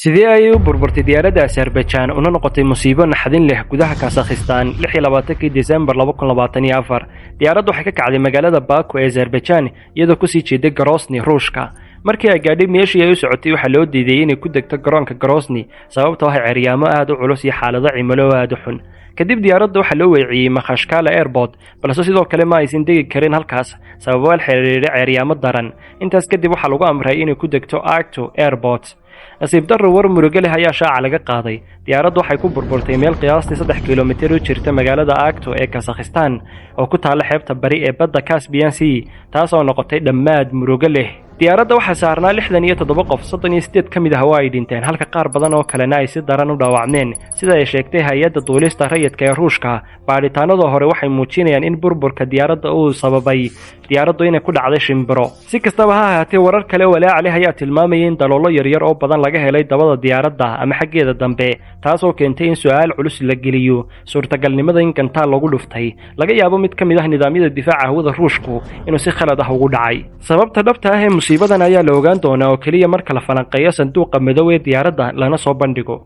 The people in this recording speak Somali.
sidee ayay u burburtay diyaaradda Azerbaijan una noqotay musiibo naxdin leh gudaha Kazakhstan 26 December 2024 diyaaraddu waxay ka kacday magaalada Baku ee Azerbaijan iyadoo ku sii jeeday Grozny Ruushka markii ay gaadhay meeshii ay u socotay waxa loo diiday inay ku degto garoonka Grozny sababtoo ah ciyaaryaamo aad u culus iyo xaalado cimilo aad u xun kadib diyaaradda waxa loo weeciyay Makhachkala Airport balse sidoo kale ma aysan degi karin halkaas sababo la xiriira ciyaaryaamo daran intaas kadib waxa lagu amray inay ku degto Akto Airport nasiib darro war murugo leh ayaa shaaca laga qaaday diyaaraddu waxay ku burburtay meel qiyaastii 3 kiiloomitir u jirta magaalada Akto ee Kazakhstan oo ku taala xeebta bari ee badda Caspian Sea taas oo noqotay dhammaad murugo leh diyaaradda waxaa saarnaa 67 qof 38 ka mid ah waa ay dhinteen halka qaar badan oo kalena ay si daran u dhaawacmeen sida ay sheegtay hay'adda duulista rayidka ee Ruushka baaritaanada hore waxay muujinayaan in burburka diyaaradda uu sababay diyaaraddu inay ku dhacday shimbiro si kastaba ha ahaatee warar kale walaac leh ayaa tilmaamayay in daloolo yaryar oo badan laga helay dabada diyaaradda ama xaggeeda dambe taas oo keentay in su'aal culus la geliyo suurtagalnimada in gantaal lagu dhuftay laga yaabo mid ka mid ah nidaamyada difaaca hawada Ruushku inuu si khalad ah ugu dhacay sababta dhabta ah ee musiibadan ayaa la ogaan doonaa oo kaliya marka la falanqeeyo sanduuqa madow ee diyaaradda lana soo bandhigo